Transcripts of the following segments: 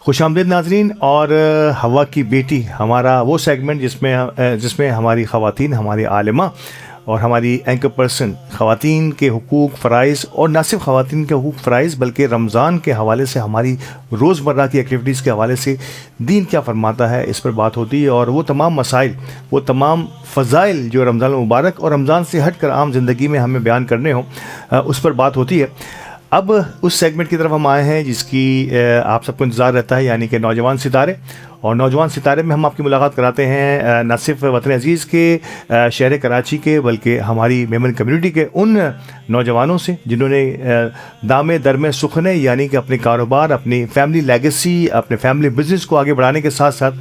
खुशामदीद नाजरीन। और हवा की बेटी हमारा वो सेगमेंट जिसमें हमारी ख़वातीन, हमारी आलिमा और हमारी एंकर पर्सन ख़वातीन के हुकूक फ़राइज़, और न सिर्फ ख़वातीन के हुकूक फ़राइज़ बल्कि रमज़ान के हवाले से हमारी रोज़मर्रा की एक्टिविटीज़ के हवाले से दीन क्या फ़रमाता है, इस पर बात होती है। और वो तमाम मसाइल, वो तमाम फ़ज़ाइल जो रमज़ान मुबारक और रमज़ान से हट कर आम ज़िंदगी में हमें बयान करने हों, उस पर बात होती है। अब उस सेगमेंट की तरफ हम आए हैं जिसकी आप सबको इंतज़ार रहता है, यानी कि नौजवान सितारे। और नौजवान सितारे में हम आपकी मुलाकात कराते हैं न सिर्फ वतन अज़ीज़ के शहर कराची के, बल्कि हमारी मेमन कम्युनिटी के उन नौजवानों से जिन्होंने दामे दरमे सुखने, यानी कि अपने कारोबार, अपनी फैमिली लेगेसी, अपने फैमिली बिज़नेस को आगे बढ़ाने के साथ साथ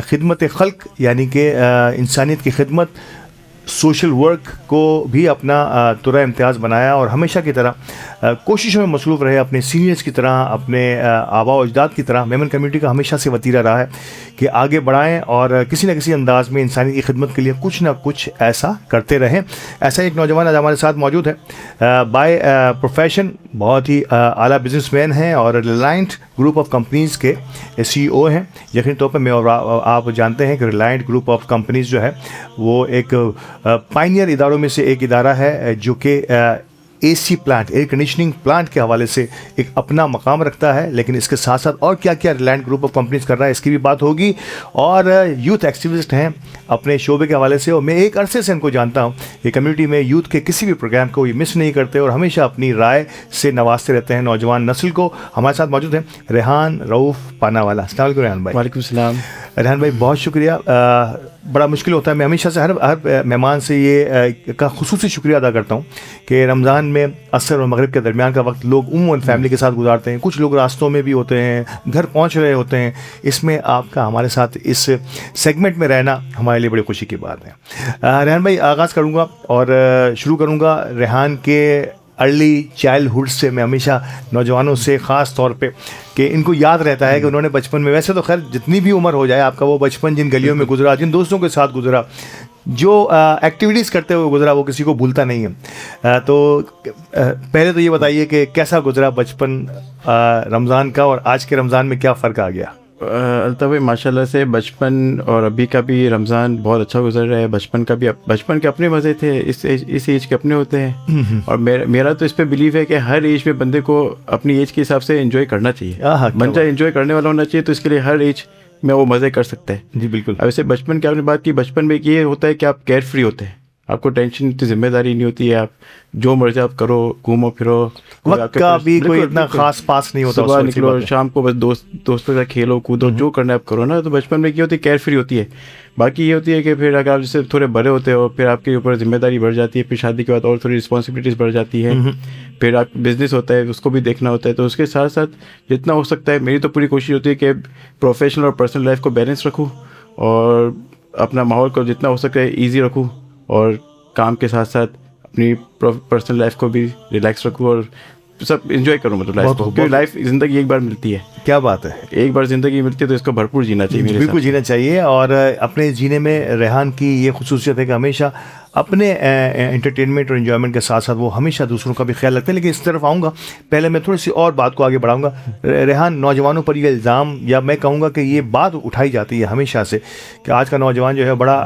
खिदमत खल्क, यानी कि इंसानियत की खिदमत, सोशल वर्क को भी अपना तुरा इम्तियाज़ बनाया और हमेशा की तरह कोशिशों में मसरूफ़ रहे। अपने सीनियर्स की तरह, अपने आबा व अजदाद की तरह मेमन कम्युनिटी का हमेशा से वतीरा रहा है कि आगे बढ़ाएं और किसी न किसी अंदाज़ में इंसानी की खिदमत के लिए कुछ ना कुछ ऐसा करते रहें। ऐसा एक नौजवान आज हमारे साथ मौजूद है। बाय प्रोफेशन बहुत ही आला बिजनेसमैन हैं और रिलायंट ग्रुप ऑफ कंपनीज़ के CEO हैं। यकीनी तौर पर मैं और आप जानते हैं कि रिलायंट ग्रुप ऑफ कंपनीज़ जो है वो एक पायनियर इदारों में से एक इदारा है जो कि AC plant, air conditioning plant के हवाले से एक अपना मकाम रखता है। लेकिन इसके साथ साथ और क्या क्या रिलायंट ग्रुप ऑफ कंपनीज कर रहा है, इसकी भी बात होगी। और यूथ एक्टिविस्ट हैं अपने शोबे के हवाले से, और मैं एक अरसे से इनको जानता हूँ कि कम्युनिटी में यूथ के किसी भी प्रोग्राम को ये मिस नहीं करते और हमेशा अपनी राय से नवाजते रहते हैं नौजवान नस्ल को। हमारे साथ मौजूद हैं रेहान रऊफ़ पानावाला। अस्सलाम वालेकुम रेहान भाई। वालेकुम सलाम। रेहान भाई बहुत शुक्रिया। बड़ा मुश्किल होता है, मैं हमेशा से हर मेहमान से ये का खुसूसी शुक्रिया अदा करता हूँ कि रमज़ान में असर और मगरिब के दरमियान का वक्त लोग उम्मन फैमिली के साथ गुजारते हैं। कुछ लोग रास्तों में भी होते हैं, घर पहुँच रहे होते हैं। इसमें आपका हमारे साथ इस सेगमेंट में रहना हमारे लिए बड़ी खुशी की बात है। रेहान भाई, आगाज़ करूँगा और शुरू करूँगा रेहान के अर्ली चाइल्डहुड से। मैं हमेशा नौजवानों से ख़ास तौर पे कि इनको याद रहता है कि उन्होंने बचपन में, वैसे तो खैर जितनी भी उम्र हो जाए आपका, वो बचपन जिन गलियों में गुजरा, जिन दोस्तों के साथ गुजरा, जो एक्टिविटीज़ करते हुए गुजरा, वो किसी को भूलता नहीं है। तो पहले तो ये बताइए कि कैसा गुजरा बचपन रमज़ान का, और आज के रमज़ान में क्या फ़र्क आ गया? अल्ताफ़ भाई माशाल्लाह से बचपन और अभी का भी रमज़ान बहुत अच्छा गुजर रहा है। बचपन के अपने मज़े थे, इस एज के अपने होते हैं। और मेरा तो इस पे बिलीव है कि हर एज में बंदे को अपनी एज के हिसाब से एंजॉय करना चाहिए। बंदा एंजॉय करने वाला होना चाहिए, तो इसके लिए हर एज में वो मज़े कर सकता है। जी बिल्कुल। अब वैसे बचपन की आपने बात की, बचपन में ये होता है कि आप केयर फ्री होते हैं, आपको टेंशन इतनी जिम्मेदारी नहीं होती है, आप जो मर्जी आप करो, घूमो फिरो, वक्त का भी कोई इतना खास पास नहीं होता। सुबह निकलो, शाम को बस दोस्तों के साथ खेलो कूदो, जो करना है आप करो ना। तो बचपन में क्या होती है, केयर फ्री होती है। बाकी ये होती है कि फिर अगर आप जैसे थोड़े बड़े होते हो, फिर आपके ऊपर जिम्मेदारी बढ़ जाती है, फिर शादी के बाद और थोड़ी रिस्पॉन्सिबिलिटीज़ बढ़ जाती है, फिर आप बिजनेस होता है उसको भी देखना होता है। तो उसके साथ साथ जितना हो सकता है, मेरी तो पूरी कोशिश होती है कि प्रोफेशनल और पर्सनल लाइफ को बैलेंस रखूँ और अपना माहौल को जितना हो सके ईजी रखूँ, और काम के साथ साथ अपनी पर्सनल लाइफ को भी रिलैक्स रखूँ और सब एंजॉय करूँ, मतलब लाइफ को, क्योंकि लाइफ ज़िंदगी एक बार मिलती है। क्या बात है, एक बार ज़िंदगी मिलती है तो इसको भरपूर जीना चाहिए। बिल्कुल जीना चाहिए। और अपने जीने में रेहान की ये खुसूसियत है कि हमेशा अपने एंटरटेनमेंट और एंजॉयमेंट के साथ साथ वो हमेशा दूसरों का भी ख्याल रखते हैं। लेकिन इस तरफ आऊँगा, पहले मैं थोड़ी सी और बात को आगे बढ़ाऊँगा। रेहान, नौजवानों पर ये इल्ज़ाम, या मैं कहूँगा कि ये बात उठाई जाती है हमेशा से कि आज का नौजवान जो है बड़ा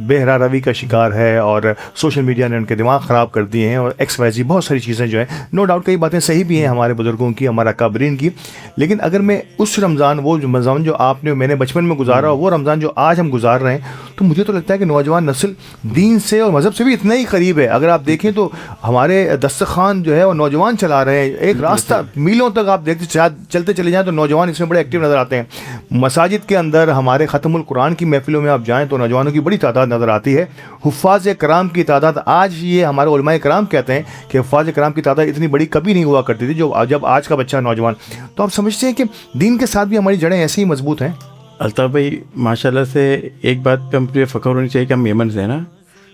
बेहरा रवि का शिकार है और सोशल मीडिया ने उनके दिमाग ख़राब कर दिए हैं और XYZ बहुत सारी चीज़ें जो है, नो डाउट कई बातें सही भी हैं हमारे बुज़ुर्गों की, हमारा काबरीन की। लेकिन अगर मैं उस रमज़ान, वो रमज़ान जो मैंने बचपन में गुजारा, वो रमज़ान जो आज हम गुजार रहे हैं, तो मुझे तो लगता है कि नौजवान नस्ल दीन से और मज़हब से भी इतना ही करीब है। अगर आप देखें तो हमारे दस्तरखान जो है वो नौजवान चला रहे हैं। एक रास्ता मीलों तक आप देखते चलते चले जाएं तो नौजवान इसमें बड़े एक्टिव नज़र आते हैं। मसाजिद के अंदर हमारे ख़त्मुल कुरान की महफिलों में आप जाएं तो नौजवानों की बड़ी तादाद नज़र आती है। हुफ़ाज़ कराम की तादाद, आज ये हमारे उलमाए कराम कहते हैं कि हुफ़ाज़ कराम की तादाद इतनी बड़ी कभी नहीं हुआ करती थी जब आज का बच्चा नौजवान। तो आप समझते हैं कि दीन के साथ भी हमारी जड़ें ऐसे ही मजबूत हैं। अल्ताफ़ भाई माशाल्लाह से एक बात पे मुझे फ़ख्र होनी चाहिए कि हम मेमन हैं ना,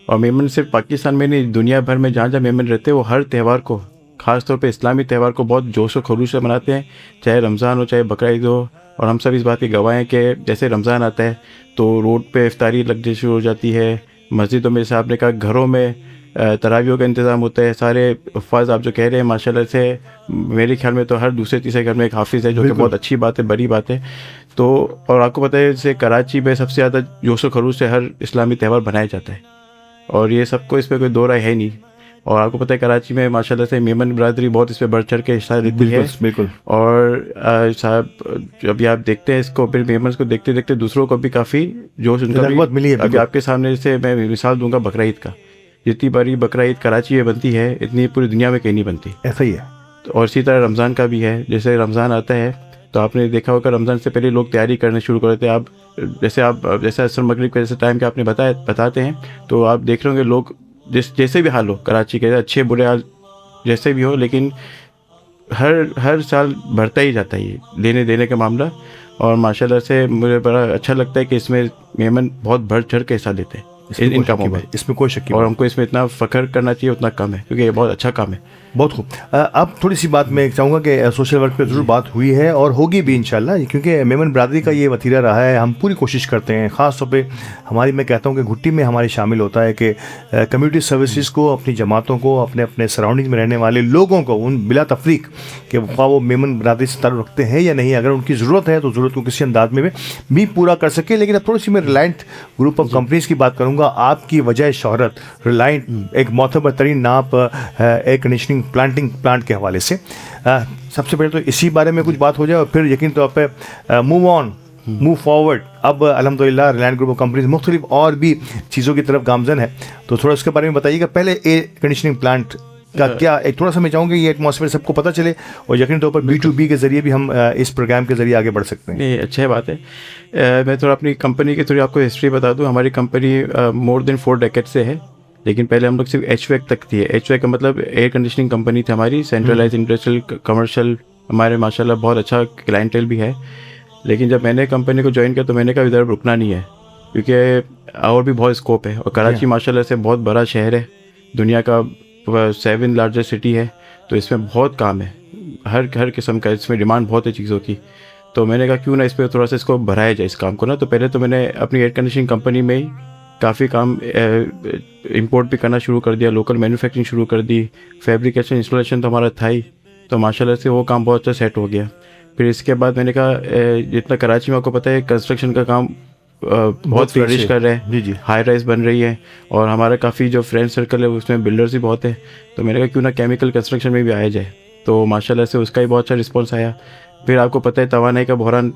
और मेमन सिर्फ पाकिस्तान में नहीं, दुनिया भर में जहाँ जहाँ मेमन रहते हैं वो हर त्यौहार को ख़ास तौर पे इस्लामी त्यौहार को बहुत जोश व खरूश से मनाते हैं, चाहे रमज़ान हो चाहे बकरा ईद हो। और हम सब इस बात की गवाह हैं कि जैसे रमज़ान आता है तो रोड पे इफ्तारी लगनी शुरू हो जाती है, मस्जिदों में जैसे आपने कहा, घरों में तरावियों का इंतज़ाम होता है। सारे हफ़ाज़ आप जो कह रहे हैं माशाल्लाह से, मेरे ख्याल में तो हर दूसरे तीसरे घर में एक हाफिज़ है, जो कि बहुत अच्छी बात है, बड़ी बात है। तो और आपको पता है जैसे कराची में सबसे ज़्यादा जोश व खरूश से हर इस्लामी त्यौहार बनाया जाता है, और ये सबको इस पर कोई दो राय है नहीं। और आपको पता है कराची में माशाल्लाह से मेमन बरादरी बहुत इस पर बढ़ चढ़ के हिस्सा लेती है। बिल्कुल। और साहब अभी आप देखते हैं इसको, फिर मेमन्स को देखते देखते दूसरों को भी काफ़ी जोश उनका भी मिली है। अभी आपके सामने जैसे मैं मिसाल दूंगा बकरा ईद का, जितनी बारी बकरा ईद कराची में बनती है इतनी पूरी दुनिया में कहीं नहीं बनती। ऐसा ही है। और इसी तरह रमज़ान का भी है। जैसे रमज़ान आता है तो आपने देखा होगा रमज़ान से पहले लोग तैयारी करने शुरू कर देते हैं। आप जैसे असर मगरिब के जैसे टाइम के आपने बताते हैं, तो आप देख रहे होंगे लोग जैसे भी हाल हो कराची के, अच्छे बुरे हाल जैसे भी हो, लेकिन हर साल बढ़ता ही जाता है ये लेने देने का मामला। और माशाल्लाह से मुझे बड़ा अच्छा लगता है कि इसमें मेमन बहुत बढ़ चढ़ के हिस्सा लेते हैं इन कामों में, इसमें कोई शक नहीं। और हमको इसमें इतना फ़ख्र करना चाहिए उतना कम है, क्योंकि ये बहुत अच्छा काम है। बहुत खूब। अब थोड़ी सी बात मैं चाहूँगा कि सोशल वर्क पे ज़रूर बात हुई है और होगी भी इंशाल्लाह, क्योंकि मेमन बरादरी का ये वतीरा रहा है। हम पूरी कोशिश करते हैं, ख़ास तौर पे हमारी, मैं कहता हूँ कि घुट्टी में हमारी शामिल होता है कि कम्युनिटी सर्विसेज को, अपनी जमातों को, अपने अपने सराउंडिंग में रहने वाले लोगों को, उन बिला तफरीक कि वो मेमन बरादरी से ताल्लुक़ रखते हैं या नहीं, अगर उनकी ज़रूरत है तो ज़रूरत को किसी अंदाज में भी पूरा कर सके। लेकिन अब थोड़ी सी मैं रिलायंट ग्रुप ऑफ कंपनीज़ की बात करूँगा। आपकी वजह शोहरत रिलायंट एक मोतबर तरीन नाप एयर कंडीशनिंग प्लांट के हवाले से, सबसे पहले तो इसी बारे में कुछ बात हो जाए और फिर यकीन तौर पे मूव फॉरवर्ड। अब अल्हम्दुलिल्लाह रिलायंस ग्रुप ऑफ कंपनीज मुख्तलिफ और भी चीज़ों की तरफ गामजन है, तो थोड़ा उसके बारे में बताइएगा। पहले एयर कंडीशनिंग प्लांट का क्या एक थोड़ा सा मैं चाहूँगी ये एटमॉस्फेयर सबको पता चले, और यकीन तौर पर B2B के ज़रिए भी हम इस प्रोग्राम के ज़रिए आगे बढ़ सकते हैं। ये अच्छी बात है। मैं थोड़ा अपनी कंपनी की थोड़ी आपको हिस्ट्री बता दूं। हमारी कंपनी मोर देन 4 डेकेड से है, लेकिन पहले हम लोग सिर्फ HVAC तक थी। HVAC का मतलब एयर कंडीशनिंग कंपनी थी हमारी, सेंट्रलाइज इंडस्ट्रियल कमर्शियल, हमारे माशाल्लाह बहुत अच्छा क्लाइंटेल भी है। लेकिन जब मैंने कंपनी को ज्वाइन किया तो मैंने कहा इधर रुकना नहीं है, क्योंकि और भी बहुत स्कोप है। और कराची माशाल्लाह से बहुत बड़ा शहर है, दुनिया का 7 लार्जेस्ट सिटी है, तो इसमें बहुत काम है, हर किस्म का इसमें डिमांड बहुत है चीज़ों की। तो मैंने कहा क्यों ना इस पर थोड़ा सा इसको बढ़ाया जाए इस काम को ना। तो पहले तो मैंने अपनी एयर कंडीशनिंग कंपनी में ही काफ़ी काम इंपोर्ट भी करना शुरू कर दिया, लोकल मैन्युफैक्चरिंग शुरू कर दी, फैब्रिकेशन इंस्टॉलेशन तो हमारा था ही, तो माशाल्लाह से वो काम बहुत अच्छा सेट हो गया। फिर इसके बाद मैंने कहा जितना कराची में आपको पता है कंस्ट्रक्शन का काम बहुत फ्लरिश कर रहे हैं, जी हाई राइज बन रही है, और हमारा काफ़ी जो फ्रेंड सर्कल है उसमें बिल्डर्स भी बहुत है। तो मैंने कहा क्यों ना केमिकल कंस्ट्रक्शन में भी आया जाए, तो माशाल्लाह से उसका ही बहुत अच्छा रिस्पॉन्स आया। फिर आपको पता है तवानाई का बहरान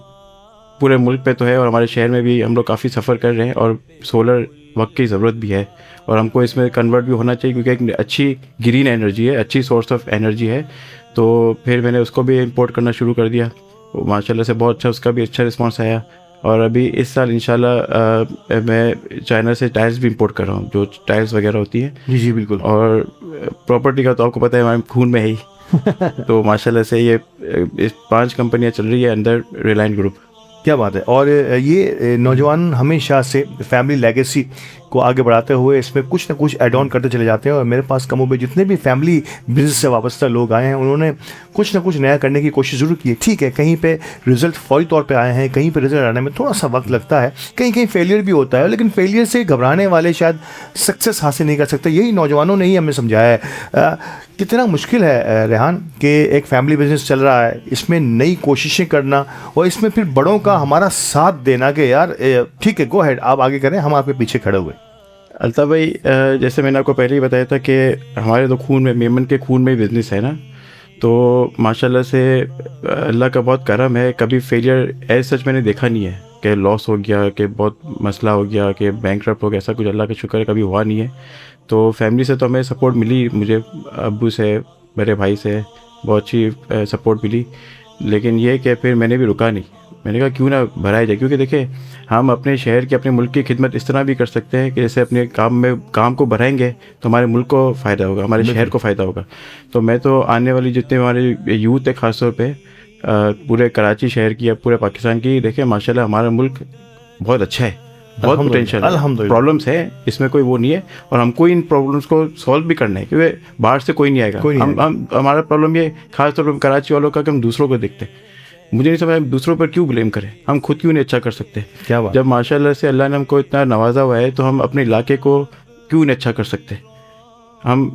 पूरे मुल्क पे तो है, और हमारे शहर में भी हम लोग काफ़ी सफ़र कर रहे हैं, और सोलर वक्त की ज़रूरत भी है, और हमको इसमें कन्वर्ट भी होना चाहिए, क्योंकि एक अच्छी ग्रीन एनर्जी है, अच्छी सोर्स ऑफ एनर्जी है। तो फिर मैंने उसको भी इंपोर्ट करना शुरू कर दिया, माशाल्लाह से बहुत अच्छा, उसका भी अच्छा रिस्पॉन्स आया। और अभी इस साल इंशाल्लाह मैं चाइना से टाइल्स भी इंपोर्ट कर रहा हूँ, जो टाइल्स वगैरह होती है। जी बिल्कुल। और प्रॉपर्टी का तो आपको पता है हमारे खून में है ही तो माशाल्लाह से ये 5 कंपनियाँ चल रही है अंदर रिलायंस ग्रुप। क्या बात है। और ये नौजवान हमेशा से फैमिली लेगेसी को आगे बढ़ाते हुए इसमें कुछ ना कुछ ऐड ऑन करते चले जाते हैं, और मेरे पास कमोबेश जितने भी फैमिली बिजनेस से वाबस्ता लोग आए हैं उन्होंने कुछ ना कुछ नया करने की कोशिश ज़रूर की है। ठीक है, कहीं पे रिजल्ट फौरी तौर पे आए हैं, कहीं पे रिजल्ट आने में थोड़ा सा वक्त लगता है, कहीं कहीं फेलियर भी होता है, लेकिन फेलियर से घबराने वाले शायद सक्सेस हासिल नहीं कर सकते। यही नौजवानों ने ही हमें समझाया है। कितना मुश्किल है रेहान कि एक फैमिली बिजनेस चल रहा है, इसमें नई कोशिशें करना, और इसमें फिर बड़ों का हमारा साथ देना कि यार ठीक है गो हेड, आप आगे करें, हम आपके पीछे खड़े हुए। अल्ताफ़ भाई, जैसे मैंने आपको पहले ही बताया था कि हमारे तो खून में, मेमन के खून में बिज़नेस है ना, तो माशाल्लाह से अल्लाह का बहुत करम है, कभी फेलियर एज सच मैंने देखा नहीं है कि लॉस हो गया, कि बहुत मसला हो गया, कि बैंकरप्ट हो गया, ऐसा कुछ अल्लाह का शुक्र है कभी हुआ नहीं है। तो फैमिली से तो हमें सपोर्ट मिली, मुझे अब्बू से, मेरे भाई से बहुत अच्छी सपोर्ट मिली, लेकिन ये कि फिर मैंने भी रुका नहीं। मैंने कहा क्यों ना भराया जाए, क्योंकि देखिए हम अपने शहर की, अपने मुल्क की खिदमत इस तरह भी कर सकते हैं कि जैसे अपने काम को बढ़ाएंगे तो हमारे मुल्क को फ़ायदा होगा, हमारे शहर को फ़ायदा होगा। तो मैं तो आने वाली जितने हमारे यूथ है ख़ासतौर पे पूरे कराची शहर की या पूरे पाकिस्तान की, देखिए माशाल्लाह हमारा मुल्क बहुत अच्छा है, बहुत पोटेंशियल है, प्रॉब्लम्स है, इसमें कोई वो नहीं है, और हमको इन प्रॉब्लम्स को सॉल्व भी करना है, क्योंकि बाहर से कोई नहीं आएगा। हम हमारा प्रॉब्लम ये खास तौर पर कराची वालों का कि हम दूसरों को देखते हैं। मुझे नहीं समझ दूसरों पर क्यों ब्लेम करें, हम खुद क्यों नहीं अच्छा कर सकते? क्या बात। जब माशाल्लाह से अल्लाह ने हमको इतना नवाजा हुआ है, तो हम अपने इलाके को क्यों नहीं अच्छा कर सकते? हम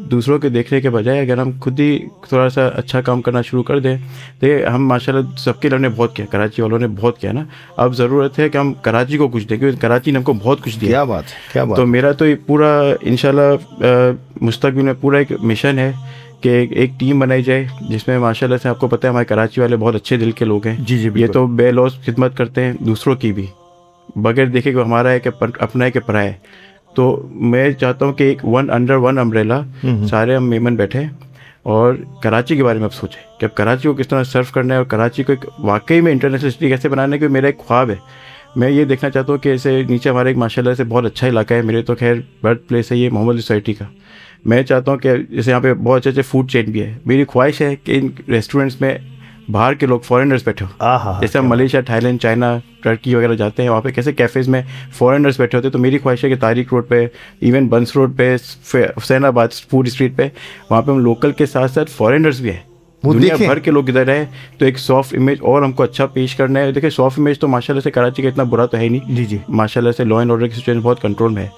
दूसरों के देखने के बजाय अगर हम खुद ही थोड़ा सा अच्छा काम करना शुरू कर दें, तो हम माशाल्लाह सबके लोगों ने बहुत किया, कराची वालों ने बहुत किया ना। अब ज़रूरत है कि हम कराची को कुछ दें, क्योंकि कराची ने हमको बहुत कुछ दिया। क्या बात, क्या बात। तो मेरा तो ये पूरा इंशाल्लाह मुस्तकबिल में पूरा एक मिशन है कि एक टीम बनाई जाए, जिसमें माशाल्लाह से आपको पता है हमारे कराची वाले बहुत अच्छे दिल के लोग हैं। जी जी, ये तो बेलौस खिदमत करते हैं दूसरों की भी, बगैर देखे कि हमारा है कि अपना है कि पराया है। तो मैं चाहता हूँ कि एक अंडर वन अम्ब्रेला सारे हम मेमन बैठे और कराची के बारे में अब सोचें कि अब कराची को किस तरह सर्व करना है, और कराची को एक वाकई में इंटरनेशनल सिटी कैसे बनाना है। कि मेरा एक ख्वाब है, मैं ये देखना चाहता हूँ कि ऐसे नीचे हमारे एक माशाल्लाह से बहुत अच्छा इलाका है, मेरे तो खैर बर्थ प्लेस है ये मोहम्मद सोसाइटी का। मैं चाहता हूँ कि जैसे यहाँ पे बहुत अच्छे अच्छे फूड चेन भी है, मेरी ख्वाहिश है कि इन रेस्टोरेंट्स में बाहर के लोग फॉरेनर्स बैठे हो। जैसे हम मलेशिया, थाईलैंड, चाइना, टर्की वगैरह जाते हैं, वहाँ पे कैसे कैफ़ेज़ में फॉरेनर्स बैठे होते हैं। तो मेरी ख्वाहिश है कि तारिक रोड पे, इवन बंस रोड पे, हुसैनाबाद फूड स्ट्रीट पे, वहाँ पे हम लोकल के साथ साथ फॉरेनर्स भी हैं, दुनिया भर के लोग इधर हैं। तो एक सॉफ्ट इमेज और हमको अच्छा पेश करना है। देखिए सॉफ्ट इमेज तो माशाल्लाह से कराची का इतना बुरा तो है नहीं। जी जी, माशाल्लाह से लॉ एंड ऑर्डर की सिचुएशन बहुत कंट्रोल में है।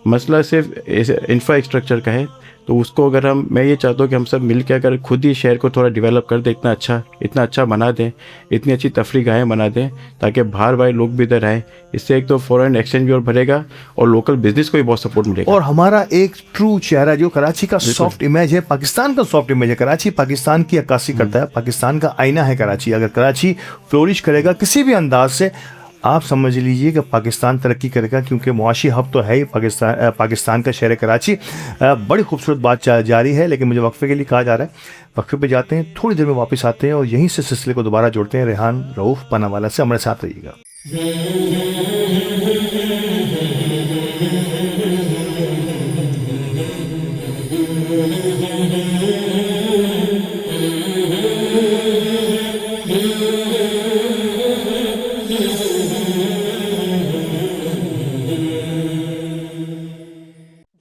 मसला सिर्फ इंफ्रास्ट्रक्चर का है। तो उसको अगर मैं ये चाहता हूँ कि हम सब मिल के अगर खुद ही शहर को थोड़ा डेवलप कर दें, इतना अच्छा बना दें, इतनी अच्छी तफरी गाहें बना दें, ताकि बाहर भाई लोग भी इधर आएँ। इससे एक तो फॉरेन एक्सचेंज भी और बढ़ेगा और लोकल बिजनेस को भी बहुत सपोर्ट मिलेगा। और हमारा एक ट्रू चेहरा जो कराची का सॉफ्ट इमेज है, पाकिस्तान का सॉफ्ट इमेज है। कराची पाकिस्तान की अक्कासी करता है, पाकिस्तान का आईना है कराची। अगर कराची फ्लोरिश करेगा किसी भी अंदाज से, आप समझ लीजिए कि पाकिस्तान तरक्की करेगा, क्योंकि मुआशी हब तो है ही पाकिस्तान का शहर कराची। बड़ी खूबसूरत बात जारी है, लेकिन मुझे वक्फे के लिए कहा जा रहा है, वक्फे पे जाते हैं, थोड़ी देर में वापस आते हैं और यहीं से सिलसिले को दोबारा जोड़ते हैं। रेहान रऊफ पनावाला से हमारे साथ रहिएगा।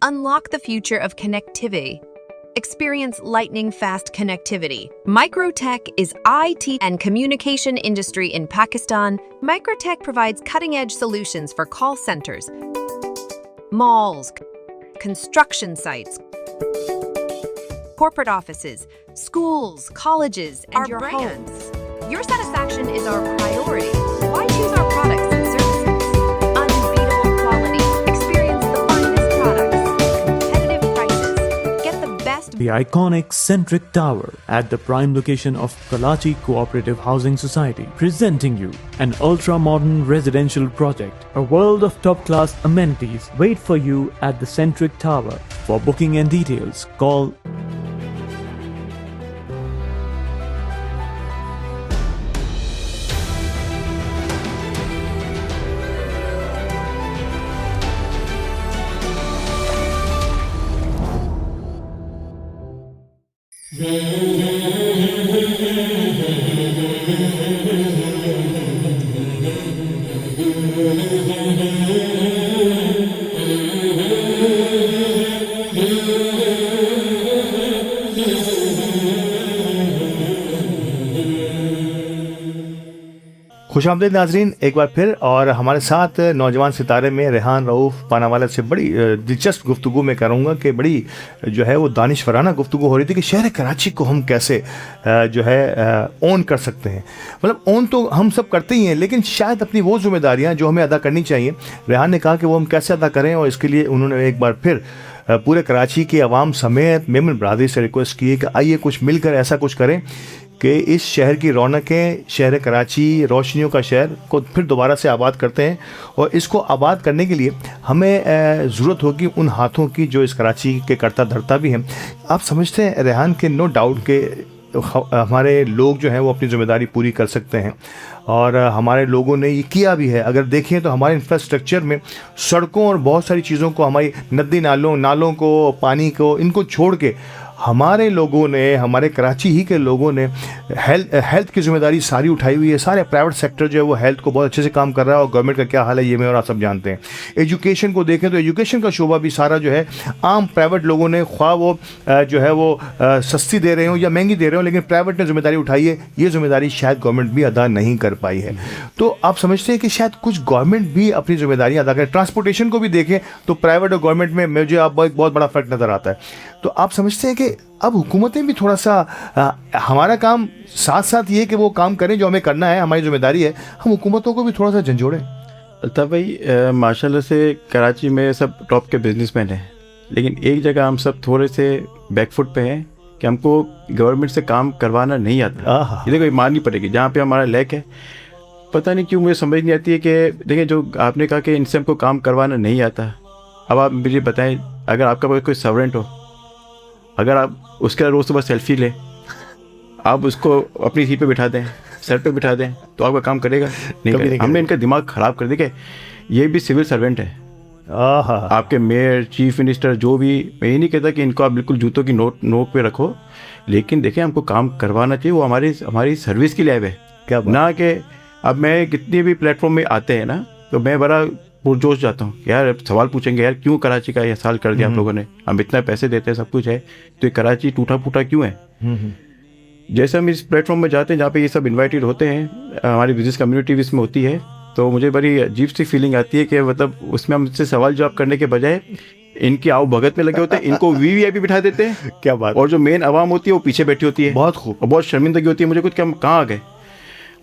Unlock the future of connectivity. Experience lightning fast connectivity. Microtech is IT and communication industry in Pakistan. Microtech provides cutting-edge solutions for call centers, malls, construction sites, corporate offices, schools, colleges, and your homes. Your satisfaction is our priority. Why choose our products and services? Unbeatable quality. Experience the finest products. Competitive prices. Get the best. The iconic Centric Tower at the prime location of Karachi Cooperative Housing Society, presenting you an ultra-modern residential project. A world of top-class amenities wait for you at the Centric Tower. For booking and details, call खुशामदीद नाजरीन एक बार फिर, और हमारे साथ नौजवान सितारे में रेहान रऊफ पनावाला से बड़ी दिलचस्प गुफ्तगू मैं करूँगा कि बड़ी जो है वो दानिशवराना गुफ्तगू हो रही थी कि शहर कराची को हम कैसे जो है ओन कर सकते हैं। मतलब ओन तो हम सब करते ही हैं, लेकिन शायद अपनी वो जिम्मेदारियाँ जो हमें अदा करनी चाहिए, रेहान ने कहा कि वो हम कैसे अदा करें, और इसके लिए उन्होंने एक बार फिर पूरे कराची के अवाम समेत मेमन बरादरी से रिक्वेस्ट की है कि आइए कुछ मिलकर ऐसा कुछ करें कि इस शहर की रौनकें, शहर कराची, रोशनियों का शहर को फिर दोबारा से आबाद करते हैं। और इसको आबाद करने के लिए हमें ज़रूरत होगी उन हाथों की जो इस कराची के करता धरता भी हैं। आप समझते हैं रेहान के नो डाउट के हमारे लोग जो हैं वो अपनी ज़िम्मेदारी पूरी कर सकते हैं, और हमारे लोगों ने ये किया भी है। अगर देखें तो हमारे इंफ्रास्ट्रक्चर में सड़कों और बहुत सारी चीज़ों को, हमारी नदी नालों को, पानी को, इनको छोड़ के हमारे लोगों ने, हमारे कराची ही के लोगों ने हेल्थ की जिम्मेदारी सारी उठाई हुई है। सारे प्राइवेट सेक्टर जो है वो हेल्थ को बहुत अच्छे से काम कर रहा है, और गवर्नमेंट का क्या हाल है ये मैं और आप सब जानते हैं। एजुकेशन को देखें तो एजुकेशन का शोबा भी सारा जो है आम प्राइवेट लोगों ने, ख्वाह वो जो है वो सस्ती दे रहे हो या महंगी दे रहे हो, लेकिन प्राइवेट ने जिम्मेदारी उठाई है। ये जिम्मेदारी शायद गवर्नमेंट भी अदा नहीं कर पाई है। तो आप समझते हैं कि शायद कुछ गवर्नमेंट भी अपनी जिम्मेदारी अदा करें। ट्रांसपोर्टेशन को भी देखें तो प्राइवेट और गवर्नमेंट में मुझे आप बहुत बड़ा फ़र्क नज़र आता है। तो आप समझते हैं कि अब हुकूमतें भी थोड़ा सा हमारा काम साथ साथ ये कि वो काम करें जो हमें करना है, हमारी जिम्मेदारी है, हम हुकूमतों को भी थोड़ा सा झंझोड़ें। अल्ताफ़ भाई, माशाल्लाह से कराची में सब टॉप के बिजनेसमैन हैं, लेकिन एक जगह हम सब थोड़े से बैकफुट पे हैं कि हमको गवर्नमेंट से काम करवाना नहीं आता। ये देखो, माननी पड़ेगी जहाँ पे हमारा लैक है। पता नहीं क्यों मुझे समझ नहीं आती है कि देखिए, जो आपने कहा कि इनसे हमको काम करवाना नहीं आता। अब आप मुझे बताएं, अगर आपका पास कोई सर्वेंट हो, अगर आप उसका रोज़ सुबह सेल्फी लें, आप उसको अपनी सीट पे बिठा दें, सर पे बिठा दें, तो आपका काम करेगा? नहीं करेगा। हमने इनका दिमाग ख़राब कर दिया कि ये भी सिविल सर्वेंट है। आपके मेयर, चीफ मिनिस्टर, जो भी, मैं ये नहीं कहता कि इनको आप बिल्कुल जूतों की नोक पे रखो, लेकिन देखें हमको काम करवाना चाहिए। वो हमारी सर्विस के लिए आए हुए, क्या ना कि अब मैं कितने भी प्लेटफॉर्म में आते हैं ना, तो मैं बड़ा पुरजोश जाता हूँ यार। सवाल पूछेंगे, यार क्यों कराची का यह हाल कर दिया आप लोगों ने, हम इतना पैसे देते हैं, सब कुछ है, तो ये कराची टूटा फूटा क्यों है? जैसे हम इस प्लेटफॉर्म में जाते हैं जहाँ पे ये सब इन्वाइटेड होते हैं, हमारी बिजनेस कम्युनिटी भी इसमें होती है, तो मुझे बड़ी अजीब सी फीलिंग आती है कि मतलब उसमें हम इससे सवाल जवाब करने के बजाय इनकी आओ भगत में लगे होते हैं, इनको वीवीआईपी बिठा देते हैं। क्या बात। और जो मेन आवाम होती है वो पीछे बैठी होती है। बहुत खूब। और बहुत शर्मिंदगी होती है मुझे कुछ कि हम कहाँ आ गए।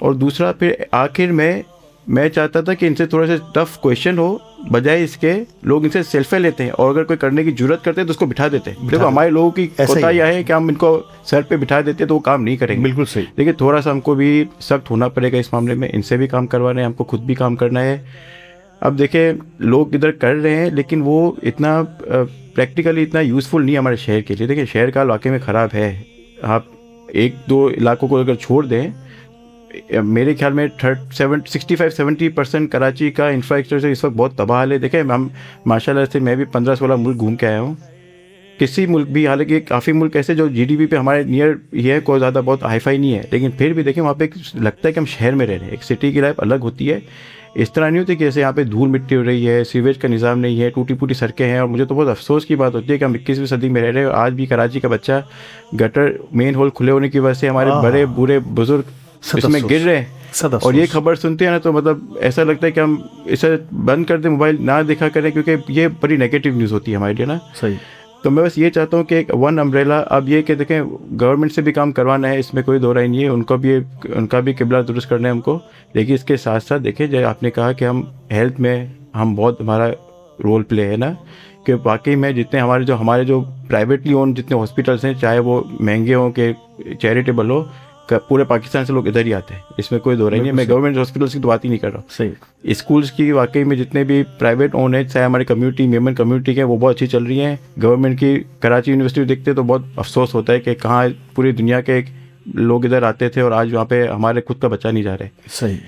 और दूसरा, फिर आखिर में मैं चाहता था कि इनसे थोड़ा सा टफ क्वेश्चन हो, बजाय इसके लोग इनसे सेल्फी लेते हैं, और अगर कोई करने की जरूरत करते हैं तो उसको बिठा देते हैं। देखो, हमारे लोगों की कोताही है कि हम इनको सर पे बिठा देते हैं तो वो काम नहीं करेंगे। बिल्कुल सही। लेकिन थोड़ा सा हमको भी सख्त होना पड़ेगा इस मामले में। इनसे भी काम करवाना है, हमको खुद भी काम करना है। अब देखें, लोग इधर कर रहे हैं, लेकिन वो इतना प्रैक्टिकली इतना यूज़फुल नहीं है हमारे शहर के लिए। देखिए, शहर का वाकई में ख़राब है। आप एक दो इलाकों को अगर छोड़ दें, मेरे ख्याल में 65-70% कराची का इंफ्रास्ट्रक्चर इस वक्त बहुत तबाह है। देखें, हम माशाल्लाह से मैं भी 15-16 मुल्क घूम के आया हूँ। किसी मुल्क भी, हालांकि काफ़ी मुल्क ऐसे जो जीडीपी पे हमारे नियर ये है, कोई ज़्यादा बहुत हाईफाई नहीं है, लेकिन फिर भी देखें वहाँ पे लगता है कि हम शहर में रह रहे हैं। एक सिटी की लाइफ अलग होती है। इस तरह नहीं होती कि जैसे यहाँ पे धूल मिट्टी हो रही है, सीवेज का निज़ाम नहीं है, टूटी फूटी सड़कें हैं। और मुझे तो बहुत अफसोस की बात होती है कि हम 21वीं सदी में रह रहे हैं, आज भी कराची का बच्चा गटर मेन होल खुले होने की वजह से हमारे बड़े बूढ़े बुजुर्ग इसमें गिर रहे हैं। और ये खबर सुनते हैं ना, तो मतलब ऐसा लगता है कि हम इसे बंद कर दें, मोबाइल ना देखा करें, क्योंकि ये बड़ी नेगेटिव न्यूज़ होती है हमारे लिए ना। सही। तो मैं बस ये चाहता हूँ कि एक वन अम्ब्रेला, अब ये कि देखें गवर्नमेंट से भी काम करवाना है, इसमें कोई दो राय नहीं है, उनका भी किबला दुरुस्त करना है हमको। लेकिन इसके साथ साथ देखें, जैसे आपने कहा कि हम हेल्थ में हम बहुत हमारा रोल प्ले है ना, कि वाकई में जितने हमारे जो प्राइवेटली ओन जितने हॉस्पिटल्स हैं, चाहे वो महंगे हों कि चैरिटेबल हो, पूरे पाकिस्तान से लोग इधर ही आते हैं, इसमें कोई दो राय नहीं है। मैं गवर्नमेंट हॉस्पिटल्स की तो बात ही नहीं कर रहा हूँ। सही। स्कूल्स की वाकई में जितने भी प्राइवेट ओन है, चाहे हमारी कम्युनिटी मेमन कम्युनिटी के, वो बहुत अच्छी चल रही हैं। गवर्नमेंट की कराची यूनिवर्सिटी देखते तो बहुत अफसोस होता है कि कहाँ पूरी दुनिया के लोग इधर आते थे और आज वहाँ पे हमारे खुद का बच्चा नहीं जा रहे। सही।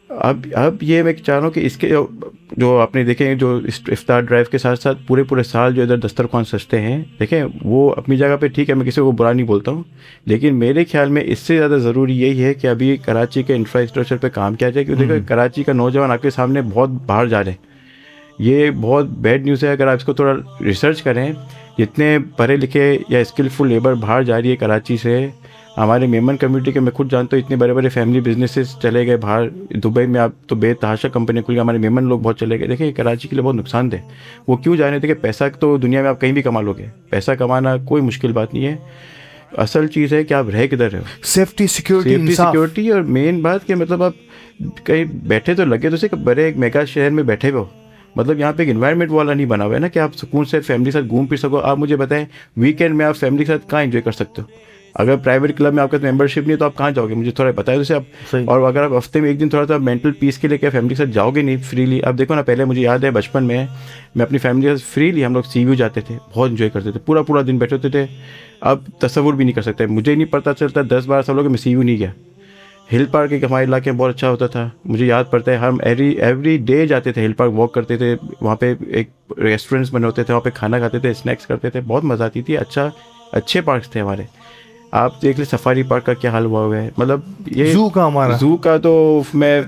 अब ये मैं चाह रहा हूँ कि इसके जो आपने देखें, जो इफ्तार ड्राइव के साथ साथ पूरे साल जो इधर दस्तरखान सजते हैं, देखें वो अपनी जगह पे ठीक है, मैं किसी को बुरा नहीं बोलता हूँ, लेकिन मेरे ख्याल में इससे ज़्यादा ज़रूरी यही है कि अभी कराची के इंफ्रास्ट्रक्चर पे काम किया जाए। क्योंकि देखो, कराची का नौजवान आपके सामने बहुत बाहर जा रहे हैं, ये बहुत बैड न्यूज़ है। अगर आप इसको थोड़ा रिसर्च करें, जितने पढ़े लिखे या स्किलफुल लेबर बाहर जा रही है कराची से, हमारे मेमन कम्युनिटी के मैं खुद जानता हूँ, इतने बड़े बड़े फैमिली बिजनेसेस चले गए बाहर। दुबई में आप तो बेतहाशा कंपनी खुल गई, हमारे मेमन लोग बहुत चले गए। देखिए, कराची के लिए बहुत नुकसानदेह। वो क्यों जा रहे थे कि पैसा तो दुनिया में आप कहीं भी कमा लोगे, पैसा कमाना कोई मुश्किल बात नहीं है। असल चीज़ है कि आप रह किधर रहे हो, सेफ्टी सिक्योरिटी। और मेन बात कि मतलब आप कहीं बैठे तो लगे तो बड़े एक मेगा शहर में बैठे हुए हो, मतलब यहाँ पे एक इन्वायरमेंट वाला नहीं बना हुआ है ना कि आप सुकून से फैमिली के साथ घूम फिर सको। आप मुझे बताएं, वीकेंड में आप फैमिली के साथ कहाँ एंजॉय कर सकते हो? अगर प्राइवेट क्लब में आपका मेंबरशिप नहीं है तो आप कहाँ जाओगे? मुझे थोड़ा बताया जैसे आप। और अगर आप हफ्ते में एक दिन थोड़ा सा मेंटल पीस के लिए क्या फैमिली के साथ जाओगे नहीं फ्रीली? आप देखो ना, पहले मुझे याद है बचपन में मैं अपनी फैमिली के साथ फ्रीली हम लोग सी व्यू जाते थे, बहुत इन्जॉय करते थे, पूरा दिन बैठे होते थे। अब तस्वुर भी नहीं कर सकते, मुझे नहीं पता चलता 10-12 सालों के मैं सी व्यू नहीं गया। हिल पार्क एक हमारे इलाके में बहुत अच्छा होता था, मुझे याद पड़ता है हम एवरी डे जाते थे हिल पार्क, वॉक करते थे। वहाँ पे एक रेस्टोरेंट्स बने होते थे, वहाँ पे खाना खाते थे, स्नैक्स करते थे, बहुत मज़ा आती थी। अच्छा अच्छे पार्क्स थे हमारे। आप देख ले सफारी पार्क का क्या हाल हुआ है, मतलब ये जू का हमारा, जू का तो मैं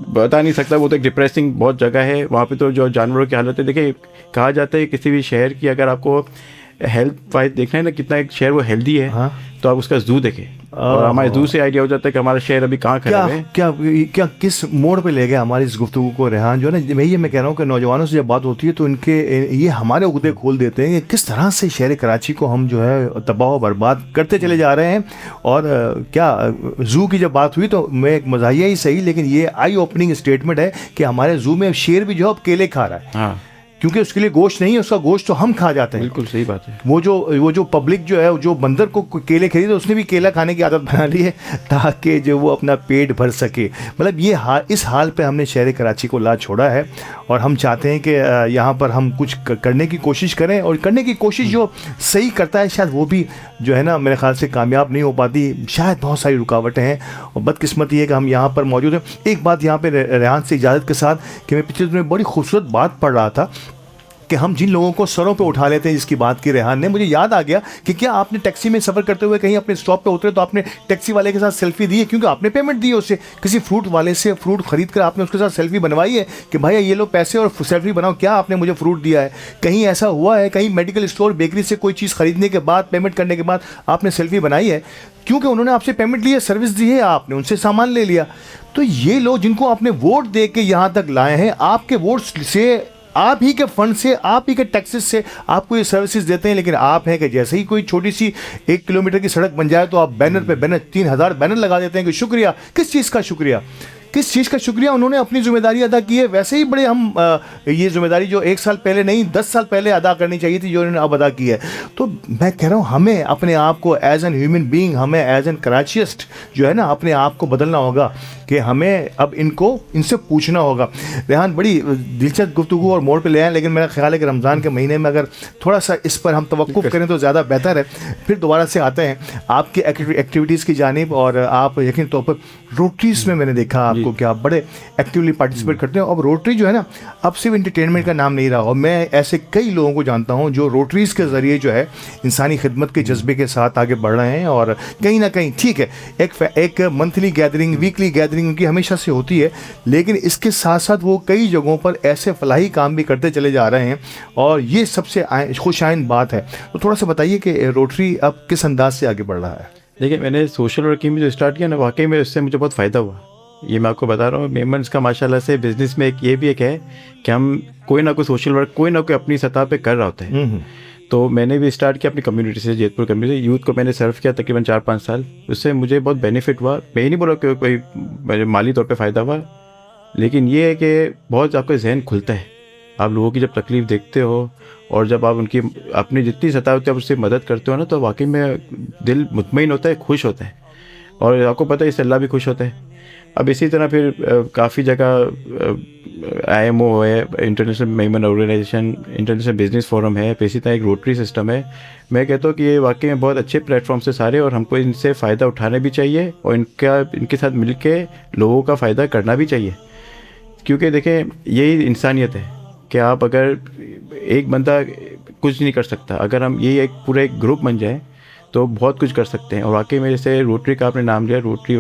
बता नहीं सकता, वो तो एक डिप्रेसिंग बहुत जगह है वहाँ पे। तो जो जानवरों की हालत है, देखिए कहा जाता है किसी भी शहर की अगर आपको हेल्थ वाइज देखना है ना कितना एक शहर वो हेल्दी है, हाँ, तो आप उसका जू देखें और हमारे जू से आइडिया हो जाता है कि हमारा शहर अभी कहाँ खड़ा है। क्या क्या किस मोड़ पे ले गया हमारी इस गुफ्तगू को रेहान, जो है ना, मैं कह रहा हूँ कि नौजवानों से जब बात होती है तो इनके ये हमारे उगदे खोल देते हैं कि किस तरह से शहर कराची को हम जो है तबाह बर्बाद करते चले जा रहे हैं। और क्या जू की जब बात हुई तो मैं एक मज़ाहिया ही सही, लेकिन ये आई ओपनिंग स्टेटमेंट है कि हमारे जू में शेर भी जो अब केले खा रहा है, हाँ, क्योंकि उसके लिए गोश्त नहीं है, उसका गोश्त तो हम खा जाते हैं। बिल्कुल सही बात है। वो जो पब्लिक जो है, जो बंदर को केले खरीदे उसने भी केला खाने की आदत बना ली है ताकि जो वो अपना पेट भर सके। मतलब ये इस हाल पे हमने शहर कराची को ला छोड़ा है और हम चाहते हैं कि यहाँ पर हम कुछ करने की कोशिश करें, और करने की कोशिश जो सही करता है शायद वो भी जो है ना मेरे ख्याल से कामयाब नहीं हो पाती। शायद बहुत सारी रुकावटें हैं और बदकिस्मती है कि हम यहाँ पर मौजूद हैं। एक बात यहाँ पे रेहान से इजाज़त के साथ कि मैं पिछले दिनों में बड़ी खूबसूरत बात पढ़ रहा था कि हम जिन लोगों को सरों पे उठा लेते हैं, जिसकी बात की रेहान ने, मुझे याद आ गया कि क्या आपने टैक्सी में सफ़र करते हुए कहीं अपने स्टॉप पे उतरे तो आपने टैक्सी वाले के साथ सेल्फी दी है, क्योंकि आपने पेमेंट दी है उससे, किसी फ्रूट वाले से फ्रूट खरीद कर आपने उसके साथ सेल्फी बनवाई है कि भाई ये लो पैसे और सेल्फी बनाओ, क्या आपने मुझे फ्रूट दिया है। कहीं ऐसा हुआ है, कहीं मेडिकल स्टोर बेकरी से कोई चीज़ खरीदने के बाद, पेमेंट करने के बाद आपने सेल्फी बनाई है, क्योंकि उन्होंने आपसे पेमेंट ली है, सर्विस दी है, आपने उनसे सामान ले लिया। तो ये लोग जिनको आपने वोट दे के यहाँ तक लाए हैं, आपके वोट से, आप ही के फंड से, आप ही के टैक्सेस से आपको ये सर्विसेज देते हैं, लेकिन आप हैं कि जैसे ही कोई छोटी सी 1 किलोमीटर की सड़क बन जाए तो आप बैनर पे बैनर 3000 बैनर लगा देते हैं कि शुक्रिया। किस चीज़ का शुक्रिया, किस चीज़ का शुक्रिया? उन्होंने अपनी जिम्मेदारी अदा की है। वैसे ही बड़े हम ये जिम्मेदारी जो 1 साल पहले नहीं 10 साल पहले अदा करनी चाहिए थी, जो उन्होंने अब अदा की है। तो मैं कह रहा हूँ हमें अपने आप को एज एन ह्यूमन बीइंग, हमें एज एन कराचिस्ट जो है ना अपने आप को बदलना होगा कि हमें अब इनसे पूछना होगा। रेहान बड़ी दिलचस्प गुफ्तगू और मोड़ पे ले आए, लेकिन मेरा ख्याल है कि रमज़ान के महीने में अगर थोड़ा सा इस पर हम तवक्कुफ करें तो ज़्यादा बेहतर है। फिर दोबारा से आते हैं आपके एक्टिविटीज़ की जानिब, और आप यकीन तौर पर रोटरीज़ में मैंने देखा आपको कि आप बड़े एक्टिवली पार्टिसिपेट करते हैं। अब रोटरी जो है ना अब सिर्फ इंटरटेनमेंट का नाम नहीं रहा, और मैं ऐसे कई लोगों को जानता हूँ जो रोटरीज़ के ज़रिए जो है इंसानी खिदमत के जज्बे के साथ आगे बढ़ रहे हैं। और कहीं ना कहीं ठीक है, एक मंथली गैदरिंग, वीकली गैदरिंग उनकी हमेशा से होती है, लेकिन इसके साथ साथ वो कई जगहों पर ऐसे फलाही काम भी करते चले जा रहे हैं, और ये सबसे खुशाइन बात है। तो थोड़ा सा बताइए कि रोटरी अब किस अंदाज से आगे बढ़ रहा है। देखिए, मैंने सोशल वर्किंग में जो स्टार्ट किया ना, वाकई में उससे मुझे बहुत फ़ायदा हुआ। ये मैं आपको बता रहा हूँ। मेमन्स का माशाल्लाह से बिज़नेस में ये भी एक है कि हम कोई ना कोई सोशल वर्क कोई ना कोई अपनी सतह पे कर रहा होता है। तो मैंने भी स्टार्ट किया अपनी कम्युनिटी से, जैतपुर कम्युनिटी यूथ को मैंने सर्व किया तकरीबन 4-5 साल। उससे मुझे बहुत बेनिफिट हुआ। मैं ही नहीं बोला कि कोई माली तौर पे फ़ायदा हुआ, लेकिन ये है कि बहुत आपका जहन खुलता है। आप लोगों की जब तकलीफ़ देखते हो और जब आप उनकी अपनी जितनी सतह होती है आप उससे मदद करते हो ना, तो वाकई में दिल मुतमईन होता है, खुश होता है, और आपको पता है इससे अल्लाह भी खुश होता है। अब इसी तरह फिर काफ़ी जगह IMO है, international Memon organisation, international business forum है, इसी तरह एक रोटरी सिस्टम है। मैं कहता हूँ कि ये वाकई में बहुत अच्छे प्लेटफॉर्म से सारे, और हमको इनसे फ़ायदा उठाना भी चाहिए और इनके साथ मिल के लोगों का फ़ायदा करना भी चाहिए। क्योंकि देखें, यही इंसानियत है कि आप अगर एक बंदा कुछ नहीं कर सकता, अगर हम ये एक पूरा एक ग्रुप बन जाए तो बहुत कुछ कर सकते हैं। और वाकई में जैसे रोटरी का आपने नाम लिया, रोटरी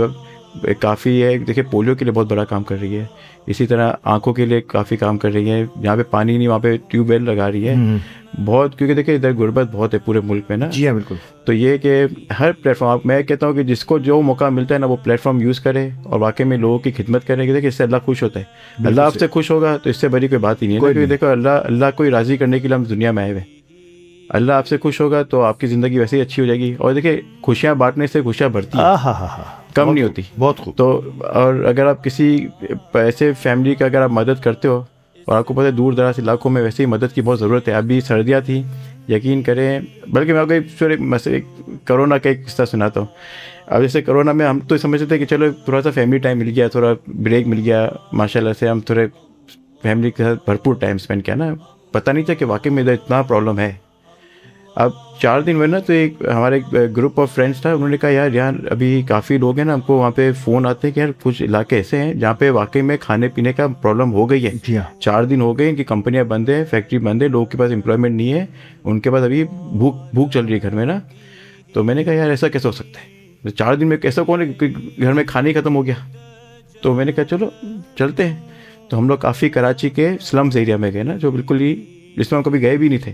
काफ़ी है। देखिए, पोलियो के लिए बहुत बड़ा काम कर रही है, इसी तरह आंखों के लिए काफ़ी काम कर रही है। जहाँ पे पानी नहीं वहाँ पे ट्यूबवेल लगा रही है बहुत, क्योंकि देखिए इधर गुर्बत बहुत है पूरे मुल्क में ना। जी हाँ, बिल्कुल। तो ये कि हर प्लेटफॉर्म, मैं कहता हूँ कि जिसको जो मौका मिलता है ना वो प्लेटफॉर्म यूज़ करे और वाकई में लोगों की खिदमत करे। देखिए, इससे अल्लाह खुश होता है। अल्लाह आपसे खुश होगा तो इससे बड़ी कोई बात ही नहीं है, क्योंकि देखो अल्लाह को राज़ी करने के लिए हम दुनिया में आए हुए। अल्लाह आपसे खुश होगा तो आपकी ज़िंदगी वैसे ही अच्छी हो जाएगी। और देखिए, खुशियाँ बांटने से खुशियाँ बढ़ती हैं, कम नहीं होती। बहुत खूब। तो और अगर आप किसी ऐसे फैमिली का अगर आप मदद करते हो, और आपको पता है दूर दराज इलाकों में वैसे ही मदद की बहुत ज़रूरत है। अभी सर्दियाँ थी, यकीन करें, बल्कि मैं आपको कोरोना का एक किस्सा सुनाता हूँ। अब जैसे कोरोना में हम तो समझते थे कि चलो थोड़ा सा फैमिली टाइम मिल गया, थोड़ा ब्रेक मिल गया, माशाल्लाह से हम थोड़े फैमिली के साथ भरपूर टाइम स्पेंड किया ना। पता नहीं था कि वाकई में इधर इतना प्रॉब्लम है। अब 4 दिन में ना तो एक हमारे एक ग्रुप ऑफ फ्रेंड्स था, उन्होंने कहा यार यहाँ अभी काफ़ी लोग हैं ना, हमको वहाँ पे फ़ोन आते हैं कि यार कुछ इलाके ऐसे हैं जहाँ पे वाकई में खाने पीने का प्रॉब्लम हो गई है। जी हाँ। 4 दिन हो गए कि कंपनियाँ बंद हैं, फैक्ट्री बंद है, लोगों के पास एम्प्लॉयमेंट नहीं है, उनके पास अभी भूख चल रही है घर में ना। तो मैंने कहा यार ऐसा कैसे हो सकता है, 4 दिन में कैसा कौन है कि घर में खाने ही ख़त्म हो गया। तो मैंने कहा चलो चलते हैं। तो हम लोग काफ़ी कराची के स्लम्स एरिया में गए ना, जो बिल्कुल ही जिसमें हम कभी गए भी नहीं थे।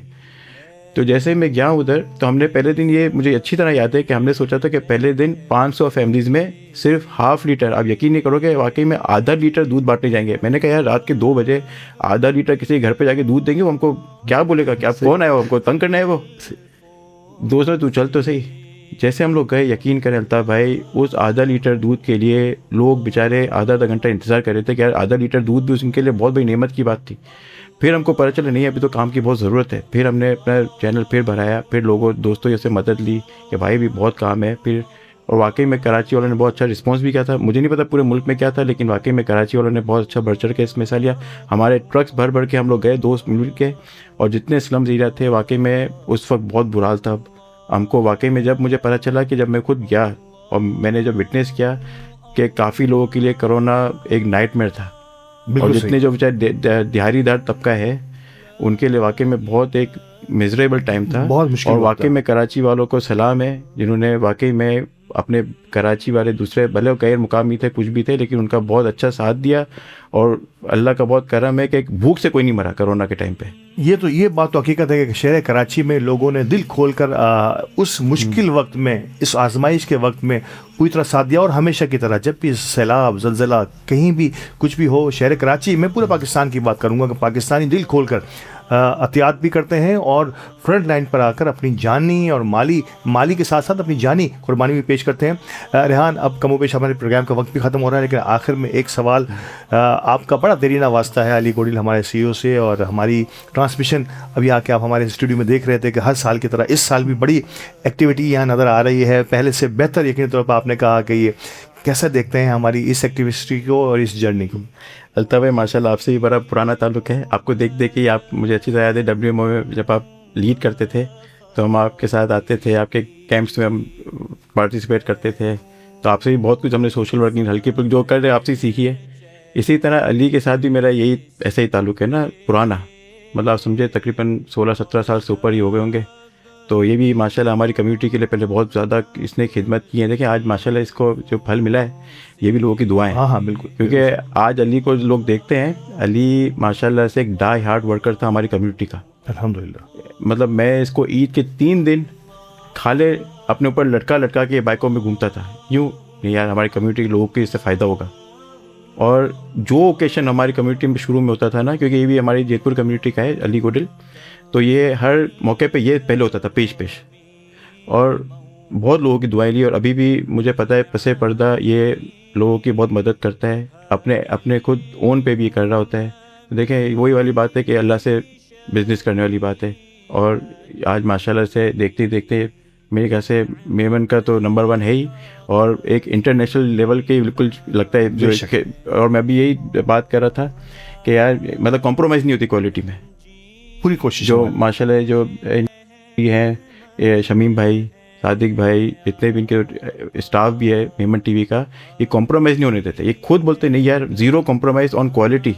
तो जैसे मैं गया उधर, तो हमने पहले दिन, ये मुझे अच्छी तरह याद है कि हमने सोचा था कि पहले दिन 500 फैमिलीज़ में सिर्फ ½ लीटर, आप यकीन नहीं करोगे वाकई में आधा लीटर दूध बांटने जाएंगे। मैंने कहा यार रात के 2 बजे आधा लीटर किसी घर पे जाके दूध देंगे, वो हमको क्या बोलेगा, क्या कौन आया, हमको तंग करना है वो। दोस्त ने तू चल तो सही। जैसे हम लोग गए, यकीन करें अल्ताफ़ भाई, उस आधा लीटर दूध के लिए लोग बेचारे आधा घंटा इंतज़ार कर रहे थे कि यार आधा लीटर दूध भी उनके लिए बहुत बड़ी नेमत की बात थी। फिर हमको पता चला नहीं अभी तो काम की बहुत ज़रूरत है। फिर हमने अपना चैनल फिर बढ़ाया, फिर लोगों दोस्तों जैसे मदद ली कि भाई भी बहुत काम है। फिर और वाकई में कराची वालों ने बहुत अच्छा रिस्पांस भी किया था। मुझे नहीं पता पूरे मुल्क में क्या था, लेकिन वाकई में कराची वालों ने बहुत अच्छा बढ़ चढ़ के इसमें हिस्सा लिया। हमारे ट्रक्स भर भर के हम लोग गए, दोस्त मिल के, और जितने स्लम्स एरिया थे वाकई में उस वक्त बहुत बुरा हाल था। हमको वाकई में जब मुझे पता चला कि जब मैं खुद गया और मैंने जब विटनेस किया कि काफ़ी लोगों के लिए कोरोना एक नाइटमेयर था, और जितने जो बेचारे दिहाड़ीदार तबका है उनके लिए वाकई में बहुत एक मिजरेबल टाइम था, बहुत मुश्किल। और वाकई में कराची वालों को सलाम है जिन्होंने वाकई में अपने कराची वाले दूसरे भले गैर मुकामी थे कुछ भी थे, लेकिन उनका बहुत अच्छा साथ दिया। और अल्लाह का बहुत करम है कि एक भूख से कोई नहीं मरा कोरोना के टाइम पे। ये बात तो हकीकत है कि शहर कराची में लोगों ने दिल खोलकर उस मुश्किल वक्त में, इस आजमाइश के वक्त में पूरी तरह साथ दिया। और हमेशा की तरह जब भी सैलाब जलजला कहीं भी कुछ भी हो, शहर कराची, मैं पूरे पाकिस्तान की बात करूंगा कि पाकिस्तानी दिल खोलकर एहतियात भी करते हैं और फ्रंट लाइन पर आकर अपनी जानी और माली के साथ साथ अपनी जानी कुर्बानी भी पेश करते हैं। रेहान, अब कमोबेश हमारे प्रोग्राम का वक्त भी ख़त्म हो रहा है, लेकिन आखिर में एक सवाल, आपका बड़ा देरीना वास्ता है अली गोडिल हमारे CEO से, और हमारी ट्रांसमिशन अभी आके आप हमारे स्टूडियो में देख रहे थे कि हर साल की तरह इस साल भी बड़ी एक्टिविटी यहाँ नज़र आ रही है, पहले से बेहतर। यकीनी तौर पर आपने कहा कि ये कैसे देखते हैं हमारी इस एक्टिविटी को और इस जर्नी को? अल्ताफ़ भाई माशाल्लाह आपसे भी बड़ा पुराना ताल्लुक है, आपको देख देख के आप, मुझे अच्छी तरह याद है WMO में जब आप लीड करते थे तो हम आपके साथ आते थे, आपके कैंप्स में हम पार्टिसिपेट करते थे। तो आपसे भी बहुत कुछ हमने सोशल वर्किंग हल्की फुल्की जो कर रहे आपसे सीखी है। इसी तरह अली के साथ भी मेरा यही ऐसा ही ताल्लुक है ना पुराना, मतलब आप समझे तकरीबन 16-17 साल से ऊपर ही हो गए होंगे। तो ये भी माशाल्लाह हमारी कम्युनिटी के लिए पहले बहुत ज़्यादा इसने खिदमत की है। देखिए आज माशाल्लाह इसको जो फल मिला है ये भी लोगों की दुआएं। हाँ हाँ बिल्कुल, क्योंकि आज अली को लोग देखते हैं, अली माशाल्लाह से एक डाई हार्ड वर्कर था हमारी कम्युनिटी का, अल्हम्दुलिल्लाह। मतलब मैं इसको ईद के 3 दिन खाले अपने ऊपर लटका के बाइकों में घूमता था, यूँ नहीं यार हमारी कम्युनिटी के लोगों को इससे फ़ायदा होगा। और जो ओकेशन हमारी कम्युनिटी में शुरू में होता था ना, क्योंकि ये भी हमारी जयपुर कम्युनिटी का है अली गोडिल, तो ये हर मौके पे ये पहले होता था पेश और बहुत लोगों की दुआएं ली। और अभी भी मुझे पता है पसे पर्दा ये लोगों की बहुत मदद करता है, अपने खुद ओन पे भी कर रहा होता है। देखें वही वाली बात है कि अल्लाह से बिज़नेस करने वाली बात है। और आज माशाल्लाह से देखते देखते मेरे ख्याल से मेमन का तो नंबर 1 है ही, और एक इंटरनेशनल लेवल के बिल्कुल लगता है जो। और मैं भी यही बात कर रहा था कि यार मतलब कॉम्प्रोमाइज़ नहीं होती क्वालिटी में, पूरी कोशिश। जो माशाल्लाह जो हैं शमीम भाई, सादिक भाई, जितने भी इनके स्टाफ भी है मेमन टीवी का, ये कॉम्प्रोमाइज़ नहीं होने देते। ये खुद बोलते नहीं यार ज़ीरो कॉम्प्रोमाइज़ ऑन क्वालिटी,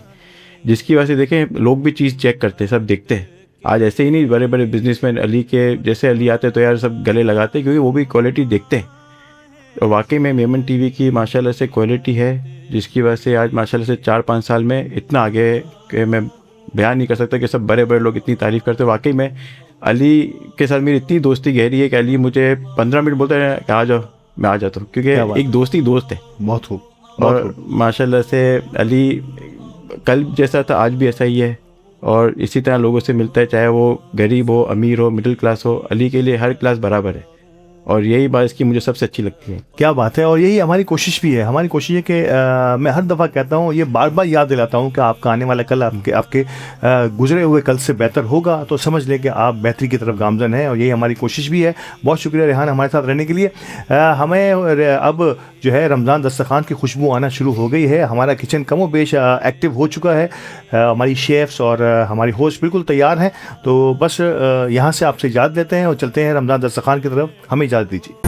जिसकी वजह से देखें लोग भी चीज़ चेक करते हैं, सब देखते हैं। आज ऐसे ही नहीं बड़े बड़े बिजनेसमैन अली के जैसे अली आते तो यार सब गले लगाते, क्योंकि वो भी क्वालिटी देखते हैं। और वाकई में मेमन टीवी की माशाल्लाह से क्वालिटी है, जिसकी वजह से आज माशाल्लाह से 4-5 साल में इतना आगे कि मैं बयान नहीं कर सकता कि सब बड़े बड़े लोग इतनी तारीफ़ करते हैं। वाकई में अली के साथ मेरी इतनी दोस्ती गहरी है कि अली मुझे 15 मिनट बोलता है कि आ जाओ, मैं आ जाता हूँ, क्योंकि एक दोस्ती दोस्त है। बहुत खूब। और माशाल्लाह से अली कल जैसा था आज भी ऐसा ही है, और इसी तरह लोगों से मिलता है, चाहे वो गरीब हो, अमीर हो, मिडिल क्लास हो। अली के लिए हर क्लास बराबर है। और यही बात इसकी मुझे सबसे अच्छी लगती है। क्या बात है। और यही हमारी कोशिश भी है। हमारी कोशिश है कि मैं हर दफ़ा कहता हूँ, ये बार बार याद दिलाता हूँ कि आपका आने वाला कल आपके गुजरे हुए कल से बेहतर होगा, तो समझ लें कि आप बेहतरी की तरफ गामजन हैं, और यही हमारी कोशिश भी है। बहुत शुक्रिया रेहान हमारे साथ रहने के लिए। हमें अब जो है रमज़ान दस्तरखान की खुशबू आना शुरू हो गई है। हमारा किचन कमो बेश एक्टिव हो चुका है। हमारी शेफ्स और हमारी होस्ट बिल्कुल तैयार हैं। तो बस यहाँ से आपसे इजाज़त लेते हैं और चलते हैं रमज़ान दस्तरखान की तरफ। हमें इजाज़त दीजिए।